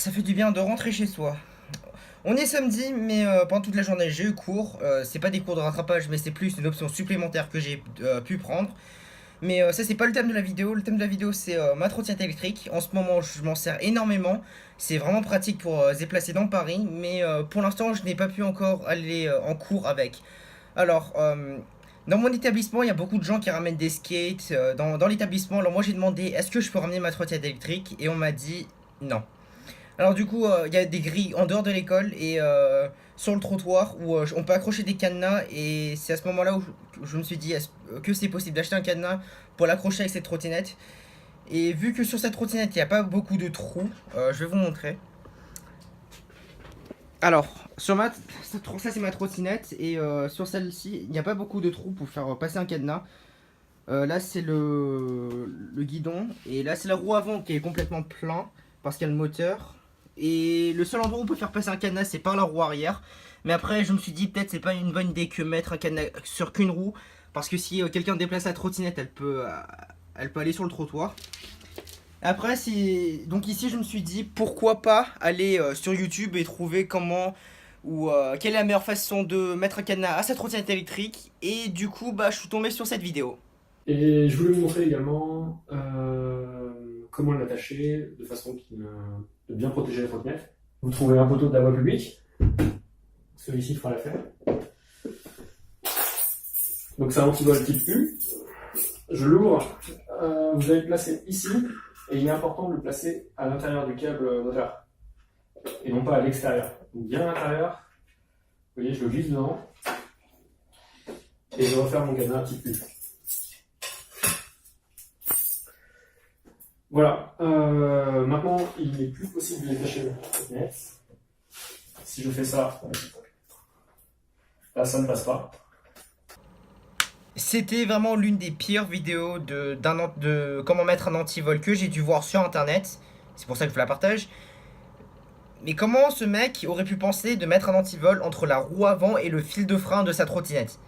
Ça fait du bien de rentrer chez soi. On est samedi, mais pendant toute la journée, j'ai eu cours. C'est pas des cours de rattrapage, mais c'est plus une option supplémentaire que j'ai pu prendre. Mais ça, c'est pas le thème de la vidéo. Le thème de la vidéo, c'est ma trottinette électrique. En ce moment, je m'en sers énormément. C'est vraiment pratique pour se déplacer dans Paris. Mais pour l'instant, je n'ai pas pu encore aller en cours avec. Alors, dans mon établissement, il y a beaucoup de gens qui ramènent des skates dans l'établissement. Alors moi, j'ai demandé, est-ce que je peux ramener ma trottinette électrique? Et on m'a dit non. Alors du coup, il y a des grilles en dehors de l'école et sur le trottoir où on peut accrocher des cadenas, et c'est à ce moment-là où je me suis dit que c'est possible d'acheter un cadenas pour l'accrocher avec cette trottinette. Et vu que sur cette trottinette, il n'y a pas beaucoup de trous, je vais vous montrer. Alors, ça c'est ma trottinette, et sur celle-ci, il n'y a pas beaucoup de trous pour faire passer un cadenas. Là c'est le guidon, et là c'est la roue avant qui est complètement plein parce qu'il y a le moteur. Et le seul endroit où on peut faire passer un cadenas, c'est par la roue arrière. Mais après, je me suis dit, peut-être c'est pas une bonne idée que mettre un cadenas sur qu'une roue. Parce que si quelqu'un déplace la trottinette, elle peut aller sur le trottoir. Après, donc ici, je me suis dit, pourquoi pas aller sur YouTube et trouver comment ou quelle est la meilleure façon de mettre un cadenas à sa trottinette électrique. Et du coup, bah, je suis tombé sur cette vidéo. Et je voulais vous montrer également comment l'attacher de façon de bien protéger la trottinette. Vous trouvez un poteau de la voie publique, celui-ci fera l'affaire. Donc c'est un antivol type U. Je l'ouvre, vous allez le placer ici, et il est important de le placer à l'intérieur du câble moteur, et non pas à l'extérieur. Donc bien à l'intérieur, vous voyez, je le glisse dedans, et je referme mon cadenas type U. Voilà, maintenant il n'est plus possible de détacher la trottinette. Si je fais ça, là ça ne passe pas. C'était vraiment l'une des pires vidéos de comment mettre un antivol que j'ai dû voir sur internet. C'est pour ça que je vous la partage. Mais comment ce mec aurait pu penser de mettre un antivol entre la roue avant et le fil de frein de sa trottinette?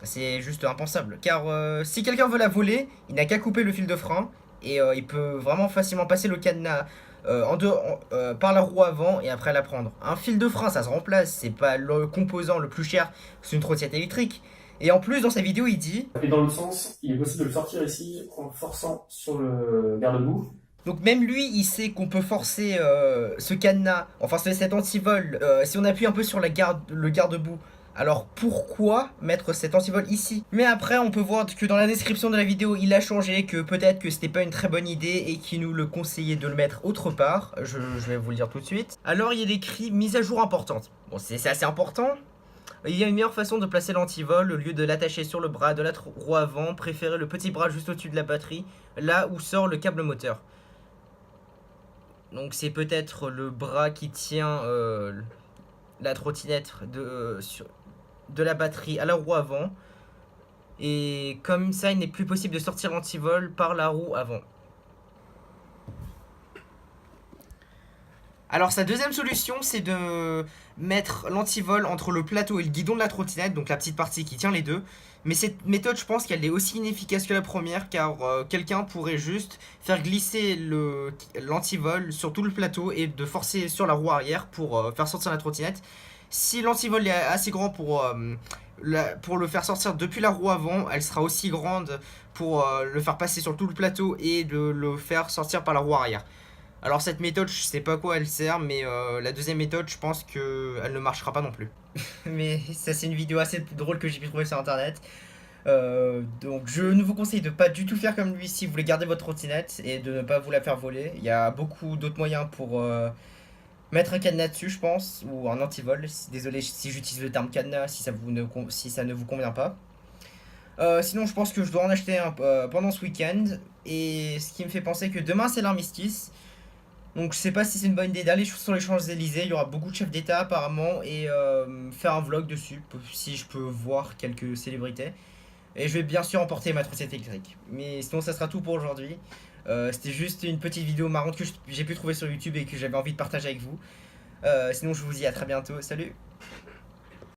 C'est juste impensable. Car si quelqu'un veut la voler, il n'a qu'à couper le fil de frein. Et il peut vraiment facilement passer le cadenas par la roue avant et après la prendre. Un fil de frein, ça se remplace. C'est pas le composant le plus cher sur une trottinette électrique. Et en plus, dans sa vidéo, il dit... Et dans l'autre sens, il est possible de le sortir ici en forçant sur le garde-boue. Donc même lui, il sait qu'on peut forcer ce cadenas, enfin cet antivol, si on appuie un peu sur le garde-boue. Alors pourquoi mettre cet antivol ici? Mais après, on peut voir que dans la description de la vidéo, il a changé, que peut-être que c'était pas une très bonne idée et qu'il nous le conseillait de le mettre autre part. Je vais vous le dire tout de suite. Alors il est écrit mise à jour importante. Bon, c'est assez important. Il y a une meilleure façon de placer l'antivol. Au lieu de l'attacher sur le bras de la roue avant, préférez le petit bras juste au-dessus de la batterie, là où sort le câble moteur. Donc c'est peut-être le bras qui tient la trottinette de la batterie à la roue avant. Et comme ça, il n'est plus possible de sortir l'antivol par la roue avant. Alors sa deuxième solution, c'est de mettre l'antivol entre le plateau et le guidon de la trottinette, donc la petite partie qui tient les deux. Mais cette méthode, je pense qu'elle est aussi inefficace que la première, car quelqu'un pourrait juste faire glisser l'antivol sur tout le plateau et de forcer sur la roue arrière pour faire sortir la trottinette. Si l'antivol est assez grand pour le faire sortir depuis la roue avant, elle sera aussi grande pour le faire passer sur tout le plateau et de le faire sortir par la roue arrière. Alors cette méthode, je sais pas à quoi elle sert, mais la deuxième méthode, je pense qu'elle ne marchera pas non plus. Mais ça, c'est une vidéo assez drôle que j'ai pu trouver sur internet. Donc je ne vous conseille de pas du tout faire comme lui si vous voulez garder votre trottinette et de ne pas vous la faire voler. Il y a beaucoup d'autres moyens pour mettre un cadenas dessus, je pense, ou un antivol. Désolé si j'utilise le terme cadenas, si ça ne vous convient pas. Sinon, je pense que je dois en acheter un pendant ce week-end. Et ce qui me fait penser que demain, c'est l'armistice. Donc je sais pas si c'est une bonne idée d'aller sur les Champs-Élysées. Il y aura beaucoup de chefs d'État apparemment. Et faire un vlog dessus, si je peux voir quelques célébrités. Et je vais bien sûr emporter ma trottinette électrique. Mais sinon, ça sera tout pour aujourd'hui. C'était juste une petite vidéo marrante que j'ai pu trouver sur YouTube et que j'avais envie de partager avec vous. Sinon, je vous dis à très bientôt. Salut!